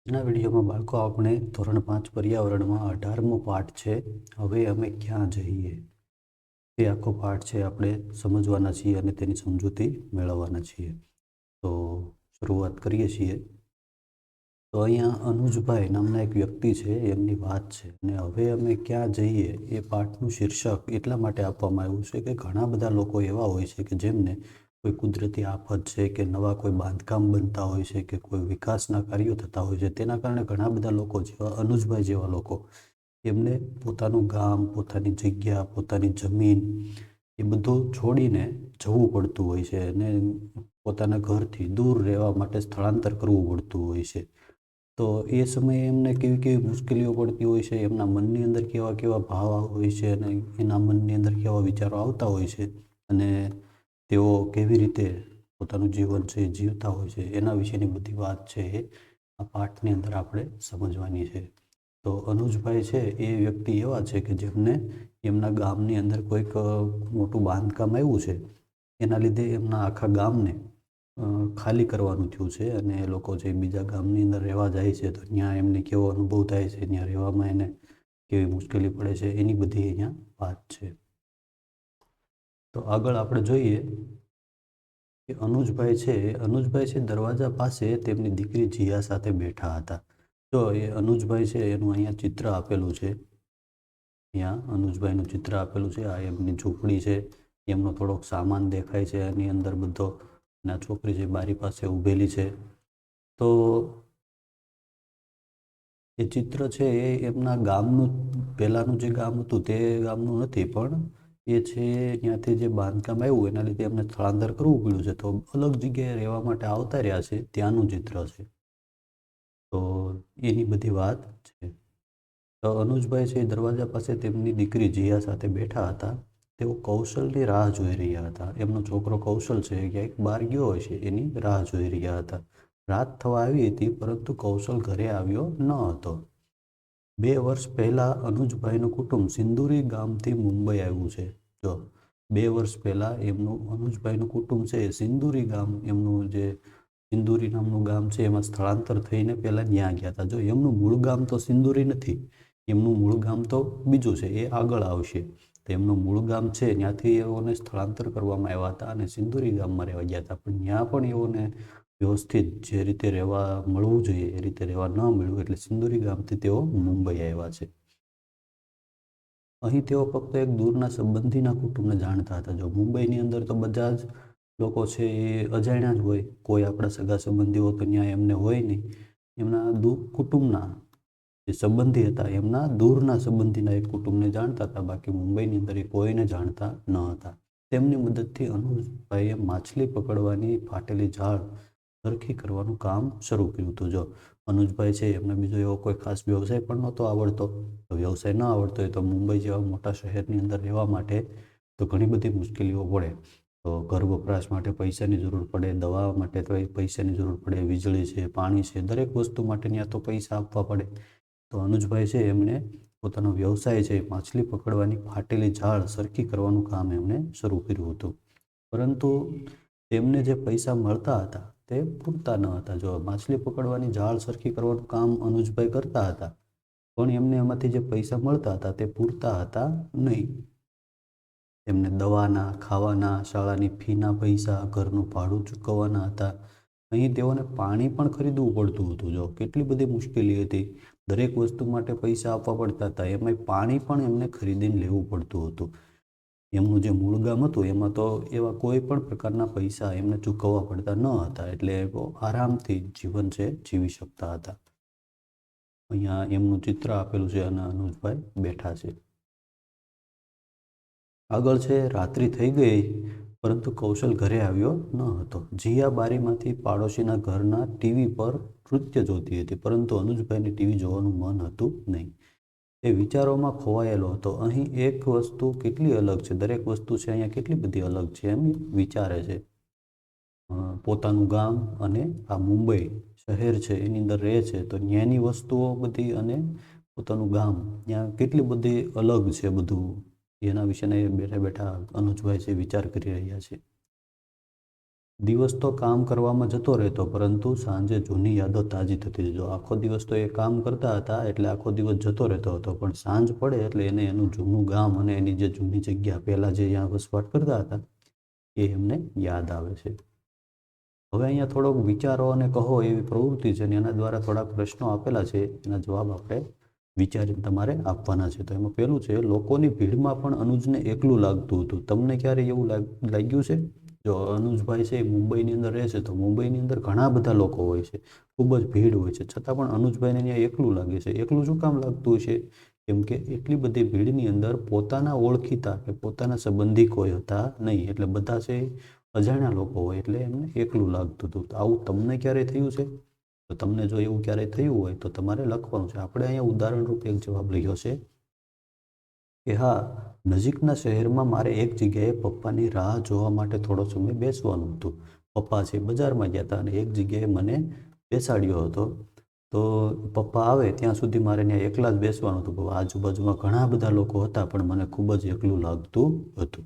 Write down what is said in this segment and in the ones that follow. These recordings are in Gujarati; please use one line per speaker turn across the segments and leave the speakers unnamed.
આજના વિડીયોમાં બાળકો આપણે ધોરણ 5 પર્યાવરણમાં 18મો પાઠ છે. હવે અમે ક્યાં જઈએ? તે આખો પાઠ છે આપણે સમજવાના છીએ અને તેની સમજૂતી મેળવવાના છીએ. તો શરૂઆત કરીએ છીએ. તો અહીંયા અનુજભાઈ નામના એક વ્યક્તિ છે, એમની વાત છે અને હવે અમે ક્યાં જઈએ એ પાઠનું શીર્ષક એટલા માટે આપવામાં આવ્યું છે કે ઘણા બધા લોકો એવા હોય છે કે જેમને કોઈ કુદરતી આફત છે કે નવા કોઈ બાંધકામ બનતા હોય છે કે કોઈ વિકાસના કાર્યો થતા હોય છે, તેના કારણે ઘણા બધા લોકો જેવા અનુજભાઈ જેવા લોકો એમને પોતાનું ગામ, પોતાની જગ્યા, પોતાની જમીન એ બધું છોડીને જવું પડતું હોય છે અને પોતાના ઘરથી દૂર રહેવા માટે સ્થળાંતર કરવું પડતું હોય છે. તો એ સમયે એમને કેવી કેવી મુશ્કેલીઓ પડતી હોય છે, એમના મનની અંદર કેવા કેવા ભાવ હોય છે અને એના મનની અંદર કેવા વિચારો આવતા હોય છે અને તેઓ કેવી રીતે પોતાનું જીવન છે એ જીવતા હોય છે, એના વિશેની બધી વાત છે એ આ પાઠની અંદર આપણે સમજવાની છે. તો અનુજભાઈ છે એ વ્યક્તિ એવા છે કે જેમને એમના ગામની અંદર કોઈક મોટું બાંધકામ આવ્યું છે, એના લીધે એમના આખા ગામને ખાલી કરવાનું થયું છે અને એ લોકો જે બીજા ગામની અંદર રહેવા જાય છે તો ત્યાં એમને કેવો અનુભવ થાય છે, ત્યાં રહેવામાં એને કેવી મુશ્કેલી પડે છે, એની બધી અહીંયા વાત છે. તો આગળ આપણે જોઈએ કે અનુજભાઈ છે દરવાજા પાસે તેમની દીકરી જીયા સાથે બેઠા હતા. જો એ અનુજભાઈ છે એનું અહીંયા ચિત્ર આપેલું છે. અહીંયા અનુજભાઈનું ચિત્ર આપેલું છે. આ એમની ઝૂંપડી છે, એમનો થોડોક સામાન દેખાય છે એની અંદર બધો. ના છોકરી જે બારી પાસે ઊભેલી છે. તો એ ચિત્ર છે એ એમના ગામનું, પહેલાંનું જે ગામ હતું તે ગામનું નથી, પણ એ છે ત્યાંથી જે બાંધકામ આવ્યું એના લીધે એમને સ્થળાંતર કરવું પડ્યું છે, તો અલગ જગ્યાએ રહેવા માટે આવતા રહ્યા છે, ત્યાંનું ચિત્ર છે. તો એની બધી વાત છે. તો અનુજભાઈ છે એ દરવાજા પાસે તેમની દીકરી જીયા સાથે બેઠા હતા. તેઓ કૌશલની રાહ જોઈ રહ્યા હતા. એમનો છોકરો કૌશલ છે ક્યાંક બહાર ગયો હોય છે, એની રાહ જોઈ રહ્યા હતા. રાત થવા આવી હતી પરંતુ કૌશલ ઘરે આવ્યો ન હતો. 2 વર્ષ પહેલાં અનુજભાઈનું કુટુંબ સિંદુરી ગામથી મુંબઈ આવ્યું છે. જો 2 વર્ષ પહેલાં એમનું અનુજભાઈનું કુટુંબ છે એ સિંદુરી ગામ, એમનું જે સિંદુરી નામનું ગામ છે એમાં સ્થળાંતર થઈને પહેલાં ત્યાં ગયા હતા. જો એમનું મૂળ ગામ તો સિંદુરી નથી, એમનું મૂળ ગામ તો બીજું છે, એ આગળ આવશે. તો એમનું મૂળ ગામ છે ત્યાંથી એઓને સ્થળાંતર કરવામાં આવ્યા હતા અને સિંદુરી ગામમાં રહેવા ગયા હતા, પણ ત્યાં પણ એઓને વ્યવસ્થિત જે રીતે રહેવા મળવું જોઈએ એ રીતે રહેવા ન મળ્યું, એટલે સિંદુરી ગામથી તેઓ મુંબઈ આવ્યા છે. અહીં તેઓ ફક્ત એક દૂરના સંબંધીના કુટુંબને જાણતા હતા. જો મુંબઈની અંદર તો બધા જ લોકો છે એ અજાણ્યા જ હોય, કોઈ આપણા સગા સંબંધીઓ તો ત્યાં એમને હોય નહીં. એમના કુટુંબના જે સંબંધી હતા એમના દૂરના સંબંધીના એક કુટુંબને જાણતા હતા, બાકી મુંબઈની અંદર એ કોઈને જાણતા ન હતા. તેમની મદદથી અનુજભાઈએ માછલી પકડવાની ફાટેલી જાળ સરખી કરવાનું કામ શરૂ કર્યું હતું. જો અનુજભાઈ છે એમને બીજો એવો કોઈ ખાસ વ્યવસાય પણ નહોતો આવડતો. તો વ્યવસાય ન આવડતો હોય તો મુંબઈ જેવા મોટા શહેરની અંદર રહેવા માટે તો ઘણી બધી મુશ્કેલીઓ પડે. તો ઘર વપરાશ માટે પૈસાની જરૂર પડે, દવા માટે તો પૈસાની જરૂર પડે, વીજળી છે, પાણી છે, દરેક વસ્તુ માટે ત્યાં તો પૈસા આપવા પડે. તો અનુજભાઈ છે એમણે પોતાનો વ્યવસાય છે માછલી પકડવાની ફાટેલી જાળ સરખી કરવાનું કામ એમણે શરૂ કર્યું હતું. પરંતુ તેમને જે પૈસા મળતા હતા તે પૂરતા ન હતા. જો માછલી પકડવાની જાળ સરખી કરવાનું કામ અનુજભાઈ કરતા હતા, પણ એમને એમાંથી જે પૈસા મળતા હતા તે પૂરતા હતા નહીં. એમને દવાના, ખાવાના, શાળાની ફીના પૈસા, ઘરનું ભાડું ચૂકવવાના હતા. અહીં તેઓને પાણી પણ ખરીદવું પડતું હતું. જો કેટલી બધી મુશ્કેલી હતી, દરેક વસ્તુ માટે પૈસા આપવા પડતા હતા, એમાંય પાણી પણ એમને ખરીદીને લેવું પડતું હતું. એમનું જે મૂળ ગામ હતું એમાં તો એવા કોઈ પણ પ્રકારના પૈસા એમને ચૂકવવા પડતા ન હતા, એટલે એ આરામથી જીવન છે જીવી શકતા હતા. અહીંયા એમનું ચિત્ર આપેલું છે અને અનુજભાઈ બેઠા છે. આગળ છે રાત્રિ થઈ ગઈ પરંતુ કૌશલ ઘરે આવ્યો ન હતો. જીયા બારીમાંથી પાડોશીના ઘરના ટીવી પર નૃત્ય જોતી હતી, પરંતુ અનુજભાઈને ટીવી જોવાનું મન હતું નહીં. એ વિચારોમાં ખોવાયેલો હતો. અહીં એક વસ્તુ કેટલી અલગ છે, દરેક વસ્તુ છે અહીંયા કેટલી બધી અલગ છે એમ વિચારે છે. પોતાનું ગામ અને આ મુંબઈ શહેર છે એની અંદર રહે છે, તો ત્યાંની વસ્તુઓ બધી અને પોતાનું ગામ ત્યાં કેટલી બધી અલગ છે બધું, એના વિશેને બેઠા બેઠા અનુજભાઈ છે વિચાર કરી રહ્યા છે. દિવસ તો કામ કરવામાં જતો રહેતો, પરંતુ સાંજે જૂની યાદો તાજી થતી હતી. જો આખો દિવસ તો એ કામ કરતા હતા એટલે આખો દિવસ જતો રહેતો હતો, પણ સાંજ પડે એટલે એને એનું જૂનું ગામ અને એની જે જૂની જગ્યા પહેલાં જે અહીંયા વસવાટ કરતા હતા એ એમને યાદ આવે છે. હવે અહીંયા થોડોક વિચારો અને કહો એવી પ્રવૃત્તિ છે અને એના દ્વારા થોડાક પ્રશ્નો આપેલા છે, એના જવાબ આપણે વિચારીને તમારે આપવાના છે. તો એમાં પહેલું છે, લોકોની ભીડમાં પણ અનુજને એકલું લાગતું હતું. તમને ક્યારે એવું લાગ્યું છે? જો અનુજભાઈ છે એ મુંબઈની અંદર રહે છે, તો મુંબઈની અંદર ઘણા બધા લોકો હોય છે, ખૂબ જ ભીડ હોય છે, છતાં પણ અનુજભાઈને ત્યાં એકલું લાગે છે. એકલું શું કામ લાગતું હશે? કેમ કે એટલી બધી ભીડની અંદર પોતાના ઓળખીતા કે પોતાના સંબંધી કોઈ હતા નહીં, એટલે બધા છે અજાણ્યા લોકો હોય એટલે એમને એકલું લાગતું હતું. તો આવું તમને ક્યારેય થયું છે? તો તમને જો એવું ક્યારેય થયું હોય તો તમારે લખવાનું છે. આપણે અહીંયા ઉદાહરણ રૂપે એક જવાબ લખ્યો છે કે હા, નજીકના શહેરમાં મારે એક જગ્યાએ પપ્પાની રાહ જોવા માટે થોડો સમય બેસવાનું હતું. પપ્પા છે બજારમાં ગયા હતા અને એક જગ્યાએ મને બેસાડ્યો હતો. તો પપ્પા આવે ત્યાં સુધી મારે ત્યાં એકલા જ બેસવાનું હતું. આજુબાજુમાં ઘણા બધા લોકો હતા પણ મને ખૂબ જ એકલું લાગતું હતું.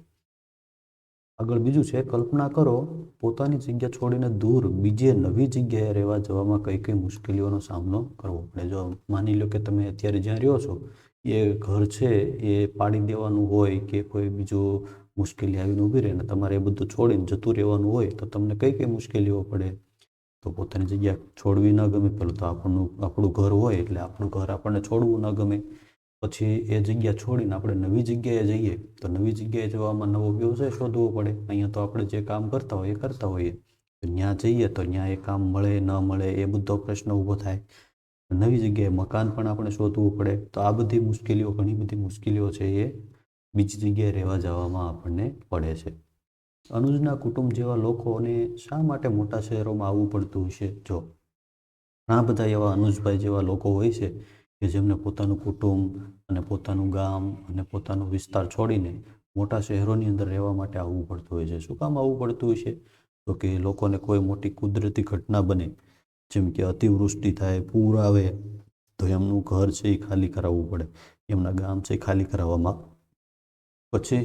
આગળ બીજું છે, કલ્પના કરો પોતાની જગ્યા છોડીને દૂર બીજે નવી જગ્યાએ રહેવા જવામાં કઈ કઈ મુશ્કેલીઓનો સામનો કરવો પડે. જો માની લો કે તમે અત્યારે જ્યાં રહ્યો છો એ ઘર છે એ પાડી દેવાનું હોય કે કોઈ બીજું મુશ્કેલી આવીને ઊભી રહે ને તમારે એ બધું છોડીને જતું રહેવાનું હોય તો તમને કઈ કઈ મુશ્કેલીઓ પડે? તો પોતાની જગ્યા છોડવી ન ગમે. પહેલું તો આપણું ઘર હોય એટલે આપણું ઘર આપણને છોડવું ન ગમે. પછી એ જગ્યા છોડીને આપણે નવી જગ્યાએ જઈએ તો નવી જગ્યાએ જવામાં નવો વ્યવસાય શોધવો પડે. અહીંયા તો આપણે જે કામ કરતા હોઈએ એ કરતા હોઈએ, તો ત્યાં જઈએ તો ત્યાં એ કામ મળે ન મળે એ બધો પ્રશ્ન ઊભો થાય. નવી જગ્યાએ મકાન પણ આપણે શોધવું પડે. તો આ બધી મુશ્કેલીઓ, ઘણી બધી મુશ્કેલીઓ છે એ બીજી જગ્યાએ રહેવા જવામાં આપણને પડે છે. અનુજના કુટુંબ જેવા લોકોને શા માટે મોટા શહેરોમાં આવવું પડતું હશે? જો ઘણા બધા એવા અનુજભાઈ જેવા લોકો હોય છે કે જેમને પોતાનું કુટુંબ અને પોતાનું ગામ અને પોતાનો વિસ્તાર છોડીને મોટા શહેરોની અંદર રહેવા માટે આવવું પડતું હોય છે. શું કામ આવવું પડતું હોય છે? તો કે લોકોને કોઈ મોટી કુદરતી ઘટના બને, જેમ કે અતિવૃષ્ટિ થાય, પૂર આવે, તો એમનું ઘર છે એ ખાલી કરાવવું પડે, એમના ગામ છે એ ખાલી કરાવવામાં. પછી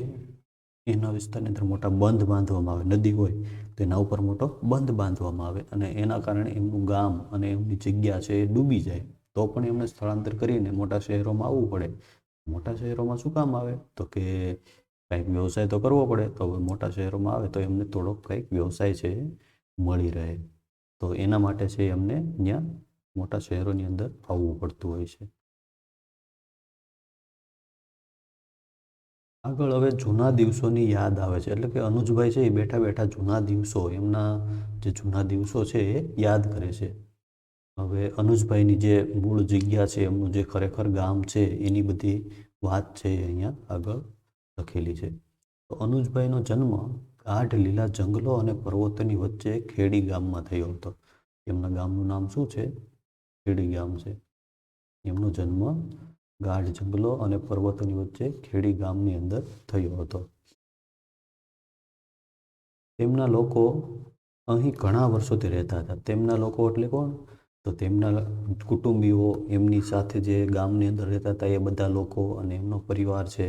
એના વિસ્તારની અંદર મોટા બંધ બાંધવામાં આવે. નદી હોય તો એના ઉપર મોટો બંધ બાંધવામાં આવે અને એના કારણે એમનું ગામ અને એમની જગ્યા છે એ ડૂબી જાય. તો પણ એમને સ્થળાંતર કરીને મોટા શહેરોમાં આવવું પડે. મોટા શહેરોમાં શું કામ આવે? તો કે કંઈક વ્યવસાય તો કરવો પડે. તો મોટા શહેરોમાં આવે તો એમને થોડોક કંઈક વ્યવસાય છે મળી રહે. તો એના માટે છે એમને ત્યાં મોટા શહેરોની અંદર આવવું પડતું હોય છે. આગળ હવે જૂના દિવસોની યાદ આવે છે, એટલે કે અનુજભાઈ છે એ બેઠા બેઠા જૂના દિવસો, એમના જે જૂના દિવસો છે એ યાદ કરે છે. હવે અનુજભાઈની જે મૂળ જગ્યા છે, એમનું જે ખરેખર ગામ છે એની બધી વાત છે એ અહીંયા આગળ લખેલી છે. તો અનુજભાઈનો જન્મ ગાઢ લીલા જંગલો અને પર્વતોની વચ્ચે ખેડી ગામમાં થયો હતો. એમના ગામનું નામ શું છે? ખેડી ગામ છે. એમનો જન્મ ગાઢ જંગલો અને પર્વતોની વચ્ચે ખેડી ગામની અંદર થયો હતો. તેમના લોકો અહીં ઘણા વર્ષોથી રહેતા હતા. તેમના લોકો એટલે કોણ? તો તેમના કુટુંબીઓ, એમની સાથે જે ગામની અંદર રહેતા હતા એ બધા લોકો અને એમનો પરિવાર છે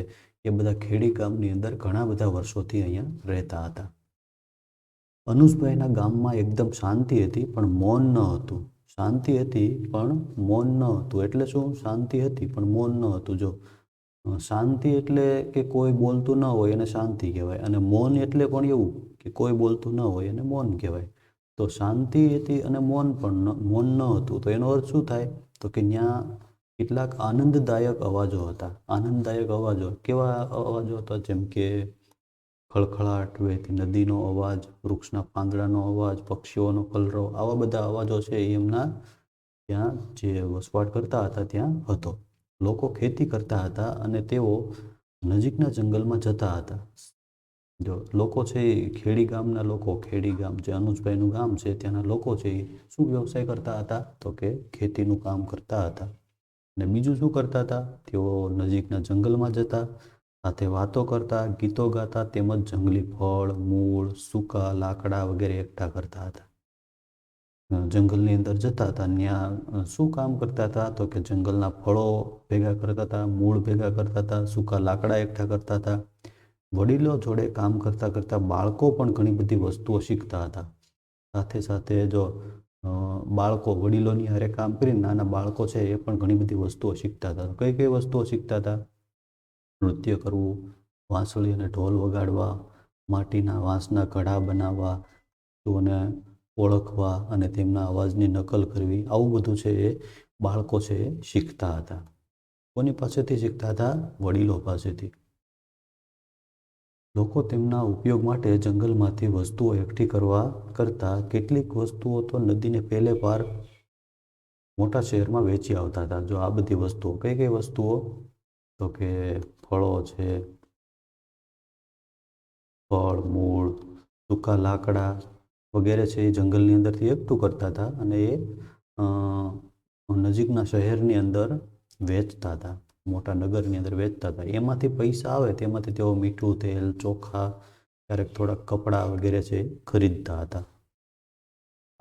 એ બધા ખેડી ગામની અંદર ઘણા બધા વર્ષોથી અહીંયા રહેતા હતા. અનુજભાઈના ગામમાં એકદમ શાંતિ હતી પણ મૌન ન હતું. શાંતિ હતી પણ મૌન ન હતું. એટલે શું? શાંતિ હતી પણ મૌન ન હતું. જો શાંતિ એટલે કે કોઈ બોલતું ન હોય એને શાંતિ કહેવાય, અને મૌન એટલે પણ એવું કે કોઈ બોલતું ન હોય એને મૌન કહેવાય. તો શાંતિ હતી અને મૌન ન હતું. તો એનો અર્થ શું થાય? તો કે ત્યાં કેટલાક આનંદદાયક અવાજો હતા. આનંદદાયક અવાજો કેવા અવાજો હતા? જેમ કે ખળખળાટ, વહેતી નદીનો અવાજ, વૃક્ષના પાંદડાનો અવાજ, પક્ષીઓનો કલરવ, આવા બધા અવાજો છે એ એમના ત્યાં જે વસવાટ કરતા હતા ત્યાં હતો. લોકો ખેતી કરતા હતા અને તેઓ નજીકના જંગલમાં જતા હતા. જો લોકો છે એ ખેડી ગામના લોકો, ખેડી ગામ જે અનુજભાઈનું ગામ છે ત્યાંના લોકો છે એ શું વ્યવસાય કરતા હતા? તો કે ખેતીનું કામ કરતા હતા. અને બીજું શું કરતા હતા? તેઓ નજીકના જંગલમાં જતા, સાથે વાતો કરતા, ગીતો ગાતા, તેમજ જંગલી ફળ, મૂળ, સૂકા લાકડા વગેરે એકઠા કરતા હતા. જંગલની અંદર જતા હતા, ત્યાં શું કામ કરતા હતા? તો કે જંગલના ફળો ભેગા કરતા હતા, મૂળ ભેગા કરતા હતા, સૂકા લાકડા એકઠા કરતા હતા, વડીલો જોડે કામ કરતાં કરતાં બાળકો પણ ઘણી બધી વસ્તુઓ શીખતા હતા. સાથે સાથે જો બાળકો વડીલોની હારે કામ કરીને નાના બાળકો છે એ પણ ઘણી બધી વસ્તુઓ શીખતા હતા. કઈ કઈ વસ્તુઓ શીખતા હતા? નૃત્ય કરવું, વાંસળી અને ઢોલ વગાડવા, માટીના વાંસના ઘડા બનાવવા, વસ્તુઓને ઓળખવા અને તેમના અવાજની નકલ કરવી, આવું બધું છે એ બાળકો છે એ શીખતા હતા. કોની પાસેથી શીખતા હતા? વડીલો પાસેથી. લોકો તેમના ઉપયોગ માટે જંગલમાંથી વસ્તુઓ એકઠી કરવા કરતાં કેટલીક વસ્તુઓ તો નદીને પેલે પાર મોટા શહેરમાં વેચી આવતા હતા. જો આ બધી વસ્તુઓ, કઈ કઈ વસ્તુઓ? તો કે ફળો છે, ફળ, મૂળ, સૂકા લાકડા વગેરે છે એ જંગલની અંદરથી એકઠું કરતા હતા અને એ નજીકના શહેરની અંદર વેચતા હતા, મોટા નગરની અંદર વેચતા હતા. એમાંથી પૈસા આવે તેમાંથી તેઓ મીઠું, તેલ, ચોખા, ક્યારેક થોડાક કપડાં વગેરે છે ખરીદતા હતા.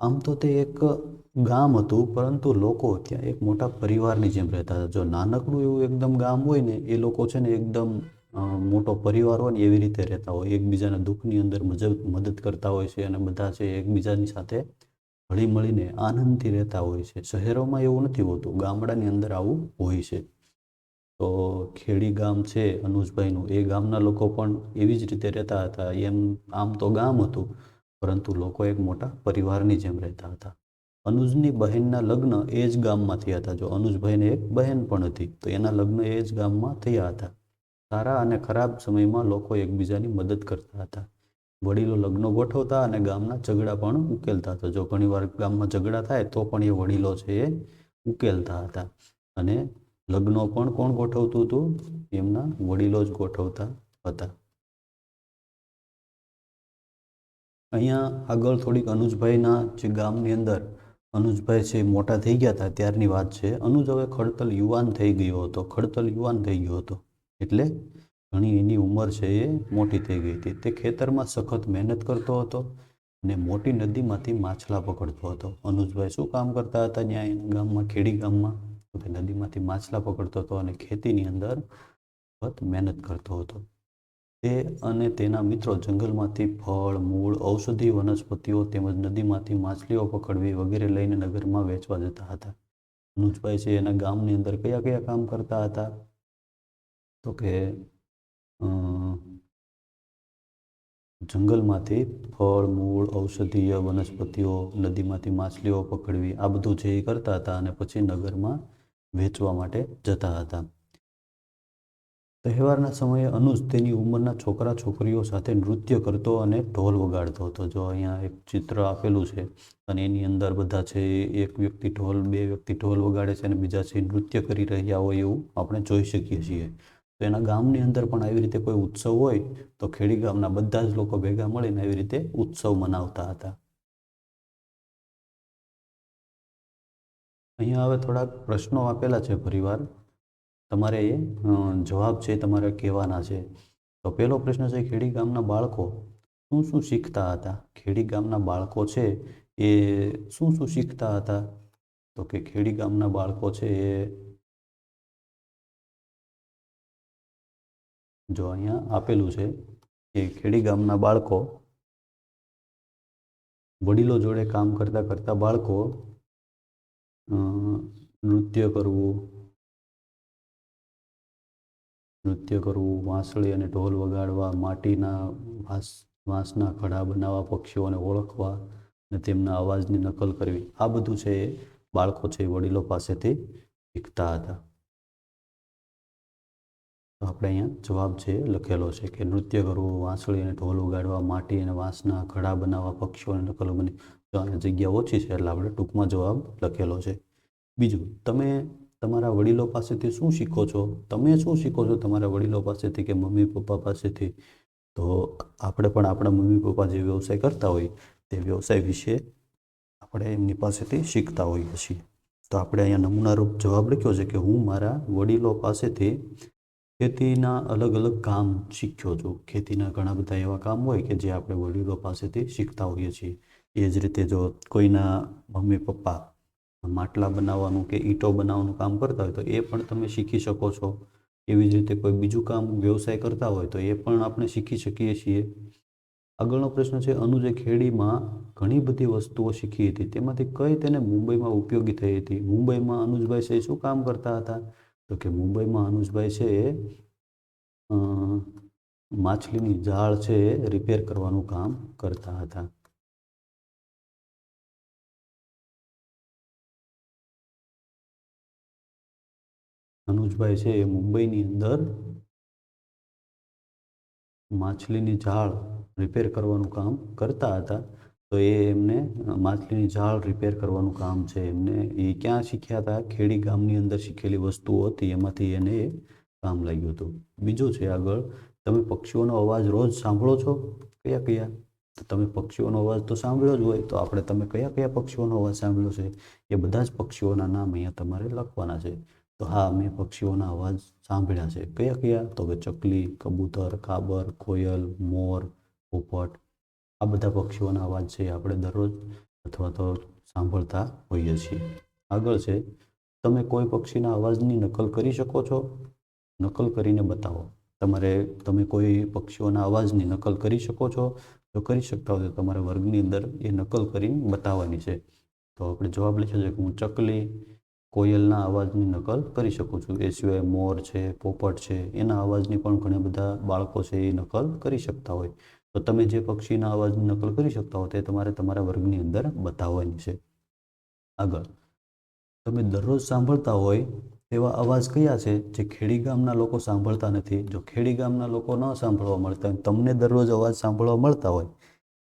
આમ તો તે એક ગામ હતું, પરંતુ લોકો ત્યાં એક મોટા પરિવારની જેમ રહેતા હતા. જો નાનકડું એવું એકદમ ગામ હોય ને, એ લોકો છે ને એકદમ મોટો પરિવાર હોય ને એવી રીતે રહેતા હોય, એકબીજાના દુઃખની અંદર મદદ કરતા હોય છે અને બધા છે એકબીજાની સાથે હળી મળીને આનંદથી રહેતા હોય છે. શહેરોમાં એવું નથી હોતું, ગામડાની અંદર આવું હોય છે. તો ખેડી ગામ છે અનુજભાઈનું, એ ગામના લોકો પણ એવી જ રીતે રહેતા હતા. એમ આમ તો ગામ હતું, પરંતુ લોકો એક મોટા પરિવારની જેમ રહેતા હતા. અનુજની બહેનના લગ્ન એ જ ગામમાં થયા હતા. જો અનુજભાઈને એક બહેન પણ હતી, તો એના લગ્ન એ જ ગામમાં થયા હતા. સારા અને ખરાબ સમયમાં લોકો એકબીજાની મદદ કરતા હતા. વડીલો લગ્નો ગોઠવતા અને ગામના ઝઘડા પણ ઉકેલતા હતા. જો ઘણીવાર ગામમાં ઝઘડા થાય તો પણ એ વડીલો છે એ ઉકેલતા હતા. અને લગ્નો પણ કોણ ગોઠવતું હતું? એમના વડીલો જ ગોઠવતા હતા. અહીંયા આગળ થોડીક અનુજભાઈના જે ગામની અંદર અનુજભાઈ છે મોટા થઈ ગયા હતા ત્યારની વાત છે. અનુજ હવે ખડતલ યુવાન થઈ ગયો હતો. ખડતલ યુવાન થઈ ગયો હતો એટલે ઘણી એની ઉંમર છે એ મોટી થઈ ગઈ હતી. તે ખેતરમાં સખત મહેનત કરતો હતો અને મોટી નદીમાંથી માછલા પકડતો હતો. અનુજભાઈ શું કામ કરતા હતા ત્યાં ગામમાં, ખેડી ગામમાં? તો તે નદીમાંથી માછલા પકડતો હતો અને ખેતીની અંદર સખત મહેનત કરતો હતો. તે અને તેના મિત્રો જંગલમાંથી ફળ, મૂળ, ઔષધીય વનસ્પતિઓ તેમજ નદીમાંથી માછલીઓ પકડવી વગેરે લઈને નગરમાં વેચવા જતા હતા. અનુજભાઈ છે એના ગામની અંદર કયા કયા કામ કરતા હતા? તો કે જંગલમાંથી ફળ, મૂળ, ઔષધીય વનસ્પતિઓ, નદીમાંથી માછલીઓ પકડવી, આ બધું જે એ કરતા હતા અને પછી નગરમાં વેચવા માટે જતા હતા. તહેવારના સમયે અનુજ તેની ઉંમરના છોકરા છોકરીઓ સાથે નૃત્ય કરતો અને ઢોલ વગાડતો હતો. જો અહીંયા એક ચિત્ર આપેલું છે અને એની અંદર બધા છે એક વ્યક્તિ ઢોલ, બે વ્યક્તિ ઢોલ વગાડે છે અને બીજા છે નૃત્ય કરી રહ્યા હોય એવું આપણે જોઈ શકીએ છીએ. તો એના ગામની અંદર પણ આવી રીતે કોઈ ઉત્સવ હોય તો ખેડી ગામના બધા જ લોકો ભેગા મળીને આવી રીતે ઉત્સવ મનાવતા હતા. અહીંયા હવે થોડાક પ્રશ્નો આપેલા છે પરિવાર, તમારે એ જવાબ છે તમારે કહેવાના છે. તો પહેલો પ્રશ્ન છે, ખેડી ગામના બાળકો શું શું શીખતા હતા? ખેડી ગામના બાળકો છે એ શું શું શીખતા હતા? તો કે ખેડી ગામના બાળકો છે એ જો અહીંયા આપેલું છે કે ખેડી ગામના બાળકો વડીલો જોડે કામ કરતા કરતા બાળકો નૃત્ય કરવું, વાંસળી અને ઢોલ વગાડવા, માટીના વાંસના ઘડા બનાવવા, પક્ષીઓને ઓળખવા અને તેમના અવાજની નકલ કરવી, આ બધું છે એ બાળકો છે એ વડીલો પાસેથી શીખતા હતા. તો આપણે અહીંયા જવાબ છે લખેલો છે કે નૃત્ય કરવું, વાંસળી અને ઢોલ વગાડવા, માટી અને વાંસના ઘડા બનાવવા, પક્ષીઓને નકલ બની. તો અહીંયા જગ્યા ઓછી છે એટલે આપણે ટૂંકમાં જવાબ લખેલો છે. બીજું, તમે તમારા વડીલો પાસેથી શું શીખો છો? તમે શું શીખો છો તમારા વડીલો પાસેથી કે મમ્મી પપ્પા પાસેથી? તો આપણે પણ આપણા મમ્મી પપ્પા જે વ્યવસાય કરતા હોય તે વ્યવસાય વિશે આપણે એમની પાસેથી શીખતા હોઈએ છીએ. તો આપણે અહીંયા નમૂનારૂપ જવાબ લખ્યો છે કે હું મારા વડીલો પાસેથી ખેતીના અલગ અલગ કામ શીખ્યો છું. ખેતીના ઘણા બધા એવા કામ હોય કે જે આપણે વડીલો પાસેથી શીખતા હોઈએ છીએ. એ જ રીતે જો કોઈના મમ્મી પપ્પા માટલા બનાવવાનું કે ઈંટો બનાવવાનું કામ કરતા હોય તો એ પણ તમે શીખી શકો છો. એવી જ રીતે કોઈ બીજું કામ વ્યવસાય કરતા હોય તો એ પણ આપણે શીખી શકીએ છીએ. આગળનો પ્રશ્ન છે, અનુજે ખેડીમાં ઘણી બધી વસ્તુઓ શીખી હતી, તેમાંથી કઈ તેને મુંબઈમાં ઉપયોગી થઈ હતી? મુંબઈમાં અનુજભાઈ છે એ શું કામ કરતા હતા? તો કે મુંબઈમાં અનુજભાઈ છે એ માછલીની જાળ છે એ રિપેર કરવાનું કામ કરતા હતા. અનુજભાઈ છે એ મુંબઈની અંદર માછલીની જાળ રિપેર કરવાનું કામ કરતા હતા. તો એ એમને માછલીની જાળ રિપેર કરવાનું કામ છે એમને એ ક્યાં શીખ્યા હતા? ખેડી ગામની અંદર શીખેલી વસ્તુઓ હતી એમાંથી એને એ કામ લાગ્યું હતું. બીજું છે આગળ, તમે પક્ષીઓનો અવાજ રોજ સાંભળો છો? કયા કયા? તો તમે પક્ષીઓનો અવાજ તો સાંભળ્યો જ હોય, તો આપણે તમે કયા કયા પક્ષીઓનો અવાજ સાંભળ્યો છે એ બધા જ પક્ષીઓના નામ અહીંયા તમારે લખવાના છે. તો હા, મેં પક્ષીઓના અવાજ સાંભળ્યા છે. કયા કયા? તો કે ચકલી, કબૂતર, કાબર, કોયલ, મોર, પોપટ, આ બધા પક્ષીઓના અવાજ છે આપણે દરરોજ અથવા તો સાંભળતા હોઈએ છીએ. આગળ છે, તમે કોઈ પક્ષીના અવાજની નકલ કરી શકો છો? નકલ કરીને બતાવો. તમે કોઈ પક્ષીઓના અવાજની નકલ કરી શકો છો? જો કરી શકતા હોય તો તમારા વર્ગની અંદર એ નકલ કરીને બતાવવાની છે. તો આપણે જવાબ લખ્યો છે કે હું ચકલી, કોયલના અવાજની નકલ કરી શકું છું. એ સિવાય મોર છે, પોપટ છે, એના અવાજની પણ ઘણા બધા બાળકો છે એ નકલ કરી શકતા હોય. તો તમે જે પક્ષીના અવાજની નકલ કરી શકતા હો તે તમારે તમારા વર્ગની અંદર બતાવવાની છે. આગળ, તમે દરરોજ સાંભળતા હોય તેવા અવાજ કયા છે જે ખેડી ગામના લોકો સાંભળતા નથી? જો ખેડી ગામના લોકો ન સાંભળવા મળતા હોય, તમને દરરોજ અવાજ સાંભળવા મળતા હોય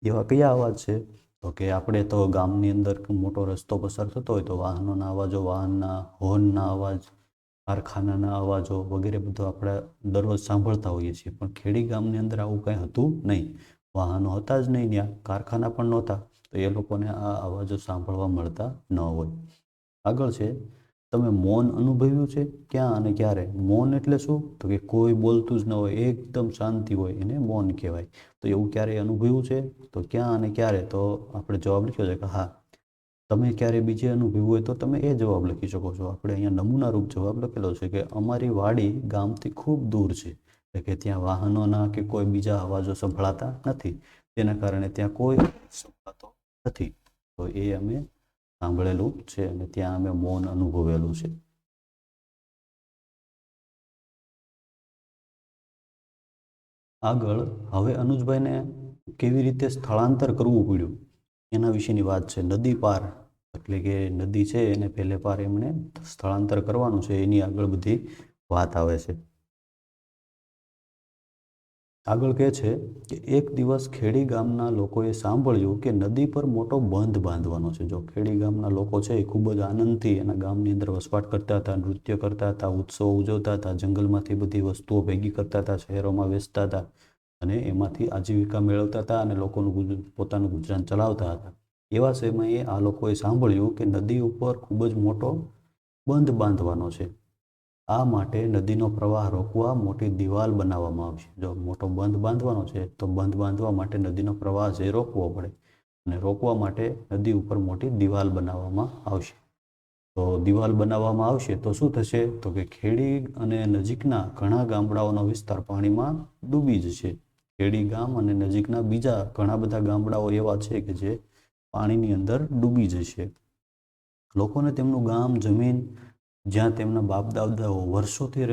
એવા કયા અવાજ છે? તો કે આપણે તો ગામની અંદર મોટો રસ્તો પસાર થતો હોય તો વાહનોના અવાજો, વાહનના હોર્નના અવાજ, કારખાનાના અવાજો વગેરે બધું આપણે દરરોજ સાંભળતા હોઈએ છીએ. પણ ખેડી ગામની અંદર આવું કંઈ હતું નહીં. વાહનો હતા જ નહીં, ત્યાં કારખાના પણ નહોતા, તો એ લોકોને આ અવાજો સાંભળવા મળતા ન હોય. આગળ છે, તમે મૌન અનુભવ્યું છે? ક્યાં અને ક્યારે? મૌન એટલે શું? તો કે કોઈ બોલતું જ ન હોય, એકદમ શાંતિ હોય, એને મૌન કહેવાય. તો એવું ક્યારેય અનુભવ્યું છે? તો ક્યાં અને ક્યારે? તો આપણે જવાબ લખ્યો છે કે હા. તમે ક્યારે બીજે અનુભવ્યું હોય તો તમે એ જવાબ લખી શકો છો. આપણે અહીંયા નમૂનારૂપ જવાબ લખેલો છે કે અમારી વાડી ગામથી ખૂબ દૂર છે, એટલે કે ત્યાં વાહનોના કે કોઈ બીજા અવાજો સંભળાતા નથી, તેના કારણે ત્યાં કોઈ સંભળાતો નથી. તો એ અમે સાંભળેલું છે અને ત્યાં અમે મૌન અનુભવેલું છે. આગળ, હવે અનુજભાઈને કેવી રીતે સ્થળાંતર કરવું પડ્યું એના વિશેની વાત છે. નદી પાર, એટલે કે નદી છે એને પહેલે પાર એમણે સ્થળાંતર કરવાનું છે, એની આગળ બધી વાત આવે છે. આગળ કહે છે કે એક દિવસ ખેડી ગામના લોકોએ સાંભળ્યું કે નદી પર મોટો બંધ બાંધવાનો છે. જો ખેડી ગામના લોકો છે એ ખૂબ જ આનંદથી એના ગામની અંદર વસવાટ કરતા હતા, નૃત્ય કરતા હતા, ઉત્સવો ઉજવતા હતા, જંગલમાંથી બધી વસ્તુઓ ભેગી કરતા હતા, શહેરોમાં વેચતા હતા અને એમાંથી આજીવિકા મેળવતા હતા અને લોકોનું પોતાનું ગુજરાન ચલાવતા હતા. એવા સમયે આ લોકોએ સાંભળ્યું કે નદી ઉપર ખૂબ જ મોટો બંધ બાંધવાનો છે. આ માટે નદીનો પ્રવાહ રોકવા મોટી દિવાલ બનાવવામાં આવશે. જો મોટો બંધ બાંધવાનો છે તો બંધ બાંધવા માટે નદીનો પ્રવાહ છે રોકવો પડે, અને રોકવા માટે નદી ઉપર મોટી દિવાલ બનાવવામાં આવશે. તો દિવાલ બનાવવામાં આવશે તો શું થશે? તો કે ખેડી અને નજીકના ઘણા ગામડાઓનો વિસ્તાર પાણીમાં ડૂબી જશે. ખેડી ગામ અને નજીકના બીજા ઘણા બધા ગામડાઓ એવા છે કે જે પાણીની અંદર ડૂબી જશે. લોકોને તેમનું ગામ, જમીન, જ્યાં તેમના બાપ દાદાઓ વર્ષોથી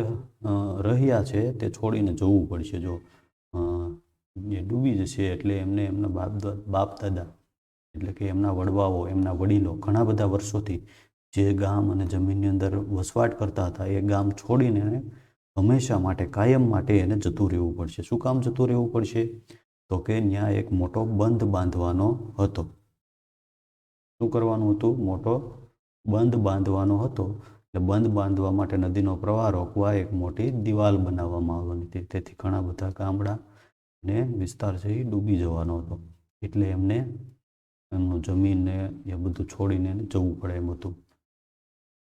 રહ્યા છે તે છોડીને જવું પડશે. જો એ ડૂબી જશે એટલે એમને એમના બાપ દાદા એટલે કે એમના વડવાઓ, એમના વડીલો ઘણા બધા વર્ષોથી જે ગામ અને જમીનની અંદર વસવાટ કરતા હતા એ ગામ છોડીને હંમેશા માટે, કાયમ માટે એને જતું રહેવું પડશે. શું કામ જતું રહેવું પડશે? તો કે ત્યાં એક મોટો બંધ બાંધવાનો હતો. શું કરવાનું હતું? મોટો બંધ બાંધવાનો હતો. એટલે બંધ બાંધવા માટે નદીનો પ્રવાહ રોકવા એક મોટી દિવાલ બનાવવામાં આવવાની હતી. તેથી ઘણા બધા ગામડા ને વિસ્તાર છે એ ડૂબી જવાનો હતો. એટલે એમને એમનું જમીનને એ બધું છોડીને જવું પડે એમ હતું.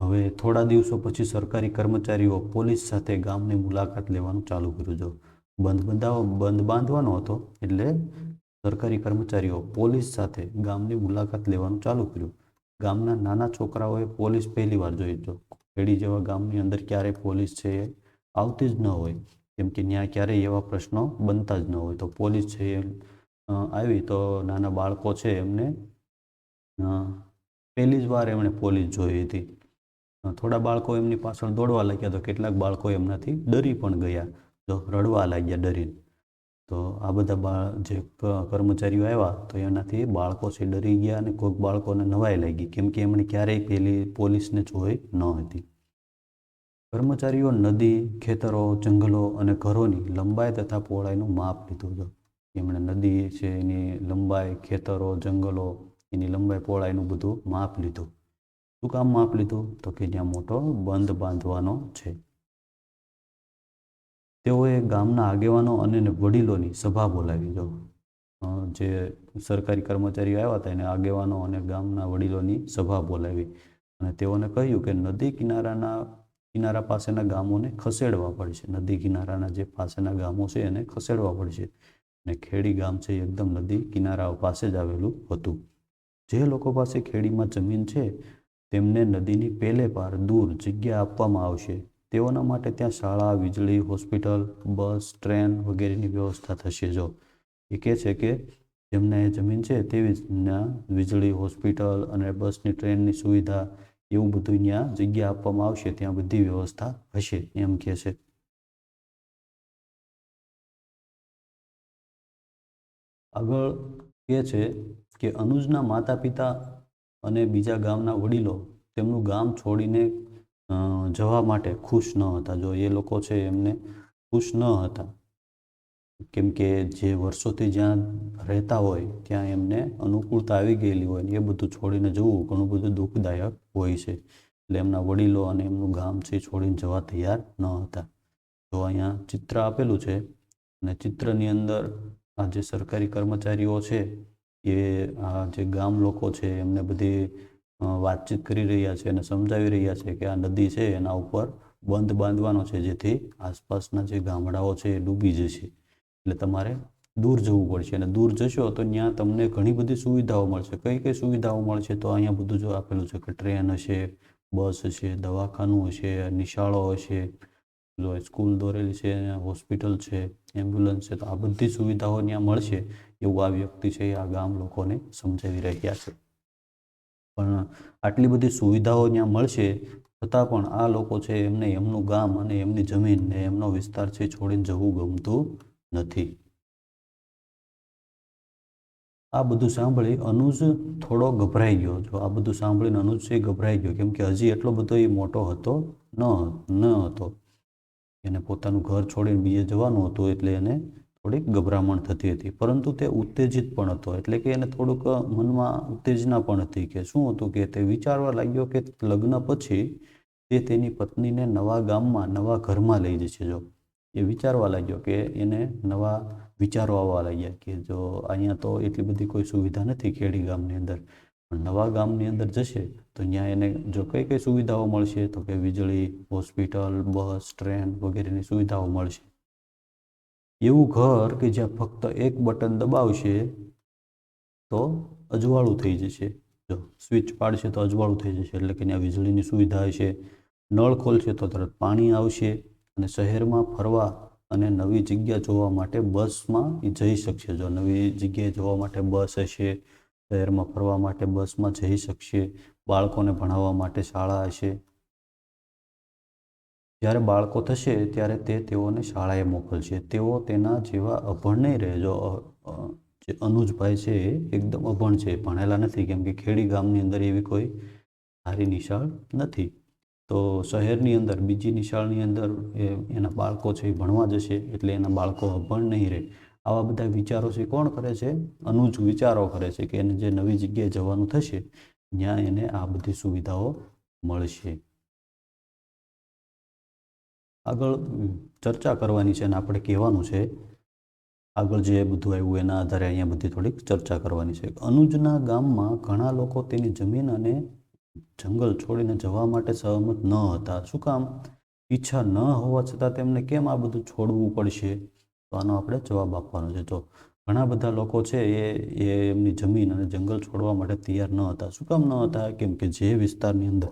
હવે થોડા દિવસો પછી સરકારી કર્મચારીઓ પોલીસ સાથે ગામની મુલાકાત લેવાનું ચાલુ કર્યું. જો બંધ બાંધવાનો હતો એટલે સરકારી કર્મચારીઓ પોલીસ સાથે ગામની મુલાકાત લેવાનું ચાલુ કર્યું. ગામના નાના છોકરાઓએ પોલીસ પહેલી વાર જોઈ. તો ખેડી જેવા ગામની અંદર ક્યારેય પોલીસ છે એ આવતી જ ન હોય, કેમ કે ત્યાં ક્યારેય એવા પ્રશ્નો બનતા જ ન હોય. તો પોલીસ છે એ આવી તો નાના બાળકો છે એમને પહેલી જ વાર એમણે પોલીસ જોઈ હતી. થોડા બાળકો એમની પાછળ દોડવા લાગ્યા તો કેટલાક બાળકો એમનાથી ડરી પણ ગયા, જો રડવા લાગ્યા ડરીને. તો આ બધા જે કર્મચારીઓ આવ્યા તો એનાથી બાળકો છે ડરી ગયા અને કોઈક બાળકોને નવાઈ લાગી, કેમ કે એમણે ક્યારેય પેલી પોલીસને જોઈ ન હતી. કર્મચારીઓ નદી, ખેતરો, જંગલો અને ઘરોની લંબાઈ તથા પહોળાઈનું માપ લીધું હતું. એમણે નદી છે એની લંબાઈ, ખેતરો, જંગલો એની લંબાઈ પહોળાઈનું બધું માપ લીધું. શું કામ માપ લીધું? તો કે ત્યાં મોટો બંધ બાંધવાનો છે. તેઓએ ગામના આગેવાનો અને વડીલોની સભા બોલાવી. જો જે સરકારી કર્મચારીઓ આવ્યા હતા એને આગેવાનો અને ગામના વડીલોની સભા બોલાવી અને તેઓને કહ્યું કે નદી કિનારા પાસેના ગામોને ખસેડવા પડશે. નદી કિનારાના જે પાસેના ગામો છે એને ખસેડવા પડશે. અને ખેડી ગામ છે એકદમ નદી કિનારા પાસે જ આવેલું હતું. જે લોકો પાસે ખેડીમાં જમીન છે તેમને નદીની પેલે પાર દૂર જગ્યા આપવામાં આવશે. તેઓના માટે ત્યાં શાળા, વીજળી, હોસ્પિટલ, બસ, ટ્રેન વગેરેની વ્યવસ્થા થશે. જો એ કહે છે કે જેમને જમીન છે તેવી જ વીજળી, હોસ્પિટલ અને બસની, ટ્રેનની સુવિધા એવું બધું ત્યાં જગ્યા આપવામાં આવશે, ત્યાં બધી વ્યવસ્થા હશે એમ કહે છે. આગળ કહે છે કે અનુજના માતા પિતા અને બીજા ગામના વડીલો તેમનું ગામ છોડીને જવા માટે ખુશ ન હતા. જો એ લોકો છે એમને ખુશ ન હતા, કેમ કે જે વર્ષોથી જ્યાં રહેતા હોય ત્યાં એમને અનુકૂળતા આવી ગયેલી હોય ને એ બધું છોડીને જવું ઘણું બધું દુઃખદાયક હોય છે. એટલે એમના વડીલો અને એમનું ગામ છે છોડીને જવા તૈયાર ન હતા. તો અહીંયા ચિત્ર આપેલું છે અને ચિત્રની અંદર આ જે સરકારી કર્મચારીઓ છે એ આ જે ગામ લોકો છે એમને બધી વાતચીત કરી રહ્યા છે અને સમજાવી રહ્યા છે કે આ નદી છે એના ઉપર બંધ બાંધવાનો છે, જેથી આસપાસના જે ગામડાઓ છે એ ડૂબી જશે. એટલે તમારે દૂર જવું પડશે અને દૂર જશો તો ત્યાં તમને ઘણી બધી સુવિધાઓ મળશે. કઈ કઈ સુવિધાઓ મળશે? તો અહીંયા બધું જો આપેલું છે કે ટ્રેન હશે, બસ હશે, દવાખાનું હશે, નિશાળો હશે, સ્કૂલ દોરેલી છે, હોસ્પિટલ છે, એમ્બ્યુલન્સ છે. તો આ બધી સુવિધાઓ ત્યાં મળશે એવું આ વ્યક્તિ છે આ ગામ લોકોને સમજાવી રહ્યા છે. પણ આટલી બધી સુવિધાઓ ત્યાં મળશે છતાં પણ આ લોકો છે એમને એમનું ગામ અને એમની જમીન ને એમનો વિસ્તાર છે છોડીને જવું ગમતું નથી. આ બધું સાંભળી અનુજ થોડો ગભરાઈ ગયો. જો આ બધું સાંભળીને અનુજ છે ગભરાઈ ગયો, કેમ કે હજી એટલો બધો એ મોટો હતો ન હતો. એને પોતાનું ઘર છોડીને બીજે જવાનું હતું એટલે એને થોડીક ગભરામણ થતી હતી. પરંતુ તે ઉત્તેજિત પણ હતો, એટલે કે એને થોડુંક મનમાં ઉત્તેજના પણ હતી. કે શું હતું કે તે વિચારવા લાગ્યો કે લગ્ન પછી તે તેની પત્નીને નવા ગામમાં, નવા ઘરમાં લઈ જશે. જો એ વિચારવા લાગ્યો કે એને નવા વિચારો આવવા લાગ્યા કે જો અહીંયા તો એટલી બધી કોઈ સુવિધા નથી ખેડી ગામની અંદર, પણ નવા ગામની અંદર જશે તો ત્યાં એને જો કઈ કઈ સુવિધાઓ મળશે તો કે વીજળી, હોસ્પિટલ, બસ, ટ્રેન વગેરેની સુવિધાઓ મળશે. એવું ઘર કે જ્યાં ફક્ત એક બટન દબાવશે તો અજવાળું થઈ જશે. જો સ્વિચ પાડશે તો અજવાળું થઈ જશે, એટલે કે ત્યાં વીજળીની સુવિધા હશે. નળ ખોલશે તો તરત પાણી આવશે અને શહેરમાં ફરવા અને નવી જગ્યા જોવા માટે બસમાં એ જઈ શકશે. જો નવી જગ્યાએ જોવા માટે બસ હશે, શહેરમાં ફરવા માટે બસમાં જઈ શકશે, બાળકોને ભણાવવા માટે શાળા હશે. જ્યારે બાળકો થશે ત્યારે તેઓને શાળાએ મોકલશે. તેઓ તેના જેવા અભણ નહીં રહે. જો જે અનુજભાઈ છે એ એકદમ અભણ છે, ભણેલા નથી, કેમ કે ખેડી ગામની અંદર એવી કોઈ સારી નિશાળ નથી. તો શહેરની અંદર બીજી નિશાળની અંદર એના બાળકો છે એ ભણવા જશે એટલે એના બાળકો અભણ નહીં રહે. આવા બધા વિચારો છે કોણ કરે છે? અનુજ વિચારો કરે છે કે એને જે નવી જગ્યાએ જવાનું થશે ત્યાં એને આ બધી સુવિધાઓ મળશે. આગળ ચર્ચા કરવાની છે અને આપણે કહેવાનું છે આગળ જે બધું આવ્યું એના આધારે અહીંયા બધી થોડીક ચર્ચા કરવાની છે. અનુજના ગામમાં ઘણા લોકો તેની જમીન અને જંગલ છોડીને જવા માટે સહમત ન હતા. શું કામ? ઈચ્છા ન હોવા છતાં તેમને કેમ આ બધું છોડવું પડશે? તો આનો આપણે જવાબ આપવાનો છે. તો ઘણા બધા લોકો છે એ એમની જમીન અને જંગલ છોડવા માટે તૈયાર ન હતા. શું કામ ન હતા? કેમ કે જે વિસ્તારની અંદર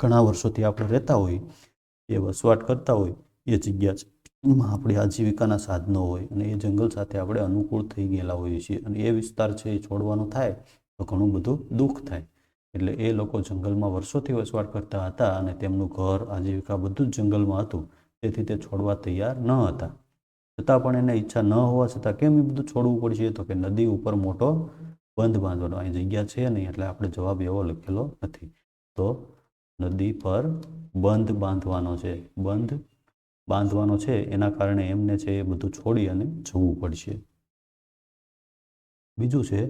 ઘણા વર્ષોથી આપણે રહેતા હોય, એ વસવાટ કરતા હોય એ જગ્યા છે એમાં આપણી આજીવિકાના સાધનો હોય અને એ જંગલ સાથે આપણે અનુકૂળ થઈ ગયેલા હોઈએ છીએ અને એ વિસ્તાર છે એ છોડવાનો થાય તો ઘણું બધું દુઃખ થાય. એટલે એ લોકો જંગલમાં વર્ષોથી વસવાટ કરતા હતા અને તેમનું ઘર આજીવિકા બધું જ જંગલમાં હતું, તેથી તે છોડવા તૈયાર ન હતા. છતાં પણ એને ઈચ્છા ન હોવા છતાં કેમ એ બધું છોડવું પડશે? તો કે નદી ઉપર મોટો બંધ બાંધવાનો. અહીં જગ્યા છે નહીં એટલે આપણે જવાબ એવો લખેલો નથી. તો નદી પર બંધ બાંધવાનો છે, બંધ બાંધવાનો છે એના કારણે એમને છે એ બધું છોડી અને જવું પડશે. બીજું છે,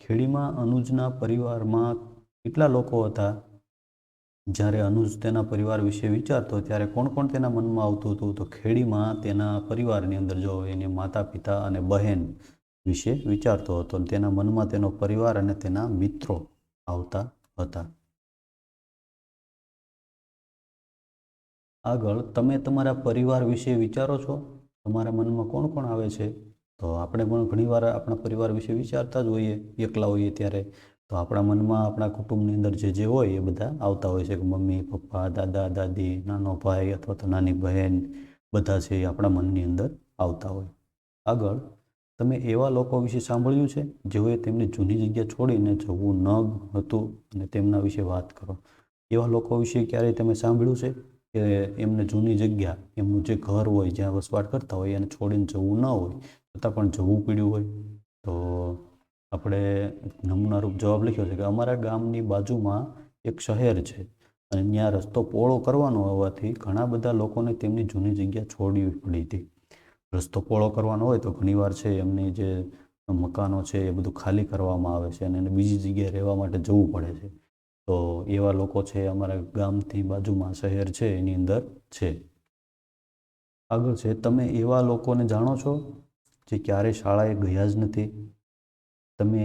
ખેડીમાં અનુજના પરિવારમાં કેટલા લોકો હતા? જ્યારે અનુજ તેના પરિવાર વિશે વિચારતો ત્યારે કોણ કોણ તેના મનમાં આવતું હતું? તો ખેડીમાં તેના પરિવારની અંદર જો એને માતા પિતા અને બહેન વિશે વિચારતો હતો. તેના મનમાં તેનો પરિવાર અને તેના મિત્રો આવતા હતા. આગળ, તમે તમારા પરિવાર વિશે વિચારો છો? તમારા મનમાં કોણ કોણ આવે છે? તો આપણે પણ ઘણીવાર આપણા પરિવાર વિશે વિચારતા જ હોઈએ, એકલા હોઈએ ત્યારે. તો આપણા મનમાં આપણા કુટુંબની અંદર જે હોય એ બધા આવતા હોય છે કે મમ્મી પપ્પા, દાદા દાદી, નાનો ભાઈ અથવા તો નાની બહેન, બધા છે એ આપણા મનની અંદર આવતા હોય. આગળ, તમે એવા લોકો વિશે સાંભળ્યું છે જેઓએ તેમની જૂની જગ્યા છોડીને જવું ન હતું અને તેમના વિશે વાત કરો. એવા લોકો વિશે ક્યારેય તમે સાંભળ્યું છે કે એમને જૂની જગ્યા, એમનું જે ઘર હોય જ્યાં વસવાટ કરતા હોય એને છોડીને જવું ન હોય છતાં પણ જવું પડ્યું હોય? તો આપણે નમૂનારૂપ જવાબ લખ્યો છે કે અમારા ગામની બાજુમાં એક શહેર છે અને ત્યાં રસ્તો પહોળો કરવાનો હોવાથી ઘણા બધા લોકોને તેમની જૂની જગ્યા છોડવી પડી હતી. રસ્તો પહોળો કરવાનો હોય તો ઘણીવાર છે એમની જે મકાનો છે એ બધું ખાલી કરવામાં આવે છે અને એને બીજી જગ્યાએ રહેવા માટે જવું પડે છે. તો એવા લોકો છે અમારા ગામથી બાજુમાં શહેર છે એની અંદર છે. આગળ છે, તમે એવા લોકોને જાણો છો જે ક્યારેય શાળાએ ગયા જ નથી? તમે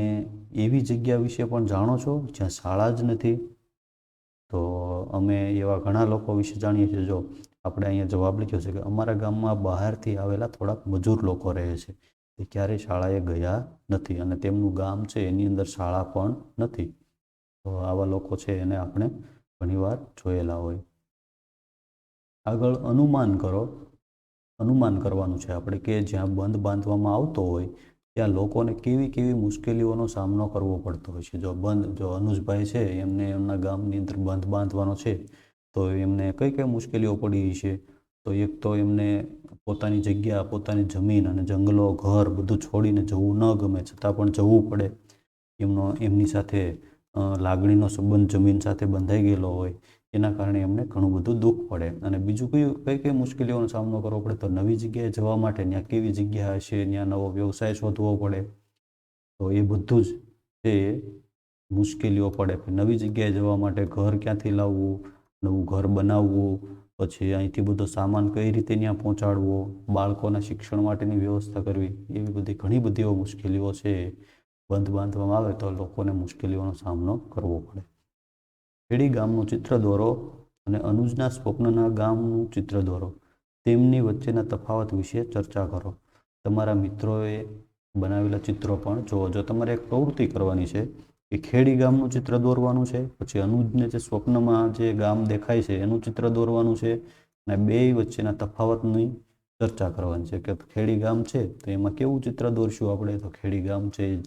એવી જગ્યા વિશે પણ જાણો છો જ્યાં શાળા જ નથી? તો અમે એવા ઘણા લોકો વિશે જાણીએ છીએ. જો આપણે અહીંયા જવાબ લખ્યો છે કે અમારા ગામમાં બહારથી આવેલા થોડાક મજૂર લોકો રહે છે, તે ક્યારેય શાળાએ ગયા નથી અને તેમનું ગામ છે એની અંદર શાળા પણ નથી. તો આવા લોકો છે એને આપણે ઘણીવાર જોયેલા હોય. આગળ, અનુમાન કરો. અનુમાન કરવાનું છે આપણે કે જ્યાં બંધ બાંધવામાં આવતો હોય ત્યાં લોકોને કેવી કેવી મુશ્કેલીઓનો સામનો કરવો પડતો હોય છે. જો અનુજભાઈ છે એમને એમના ગામની અંદર બંધ બાંધવાનો છે તો એમને કઈ કઈ મુશ્કેલીઓ પડી છે? તો એક તો એમને પોતાની જગ્યા, પોતાની જમીન અને જંગલો, ઘર બધું છોડીને જવું ન ગમે છતાં પણ જવું પડે. એમની સાથે લાગણીનો સંબંધ જમીન સાથે બંધાઈ ગયેલો હોય એના કારણે એમને ઘણું બધું દુઃખ પડે. અને બીજું કઈ કઈ મુશ્કેલીઓનો સામનો કરવો પડે? તો નવી જગ્યાએ જવા માટે ત્યાં કેવી જગ્યા હશે, ત્યાં નવો વ્યવસાય શોધવો પડે. તો એ બધું જ છે મુશ્કેલીઓ પડે. નવી જગ્યાએ જવા માટે ઘર ક્યાંથી લાવવું, નવું ઘર બનાવવું, પછી અહીંથી બધો સામાન કઈ રીતે ત્યાં પહોંચાડવો, બાળકોના શિક્ષણ માટેની વ્યવસ્થા કરવી, એવી બધી ઘણી બધી એવી મુશ્કેલીઓ છે. બંધ બાંધવામાં આવે તો લોકોને મુશ્કેલીઓનો સામનો કરવો પડે. ખેડી ગામનું ચિત્ર દોરો અને અનુજના સ્વપ્નના ગામનું ચિત્ર દોરો. તેમની વચ્ચેના તફાવત વિશે ચર્ચા કરો. તમારા મિત્રોએ બનાવેલા ચિત્રો પણ જુઓ. જો તમારે એક પ્રવૃત્તિ કરવાની છે કે ખેડી ગામનું ચિત્ર દોરવાનું છે, પછી અનુજને જે સ્વપ્નમાં જે ગામ દેખાય છે એનું ચિત્ર દોરવાનું છે અને બે વચ્ચેના તફાવતની ચર્ચા કરવાની છે. કે ખેડી ગામ છે તો એમાં કેવું ચિત્ર દોરશું આપણે? તો ખેડી ગામ છે,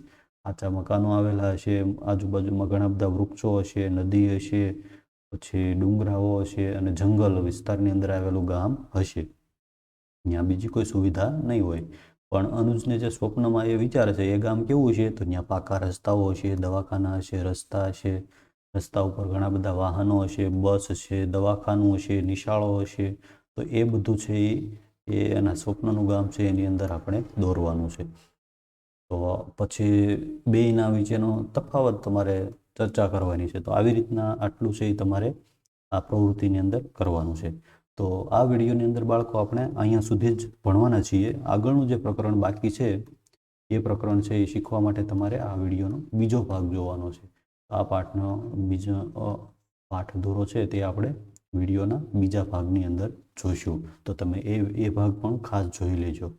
આચા મકાનો આવેલા હશે, આજુબાજુમાં ઘણા બધા વૃક્ષો હશે, નદી હશે, પછી ડુંગરાઓ હશે અને જંગલ વિસ્તારની અંદર આવેલું ગામ હશે. ત્યાં બીજી કોઈ સુવિધા નહીં હોય. પણ અનુજને જે સ્વપ્નમાં એ વિચારે છે એ ગામ કેવું છે? તો ત્યાં પાકા રસ્તાઓ હશે, દવાખાના હશે, રસ્તા હશે, રસ્તા ઉપર ઘણા બધા વાહનો હશે, બસ હશે, દવાખાનું હશે, નિશાળો હશે. તો એ બધું છે એ એના સ્વપ્નનું ગામ છે એની અંદર આપણે દોરવાનું છે. તો પછી બેયના વચ્ચેનો તફાવત તમારે ચર્ચા કરવાની છે. તો આવી રીતના આટલું છે એ તમારે આ પ્રવૃત્તિની અંદર કરવાનું છે. તો આ વિડીયોની અંદર બાળકો આપણે અહીંયા સુધી જ ભણવાના છીએ. આગળનું જે પ્રકરણ બાકી છે એ પ્રકરણ છે એ શીખવા માટે તમારે આ વિડીયોનો બીજો ભાગ જોવાનો છે. આ પાઠનો બીજો પાઠ દોરો છે તે આપણે વિડીયોના બીજા ભાગની અંદર જોઈશું. તો તમે એ ભાગ પણ ખાસ જોઈ લેજો.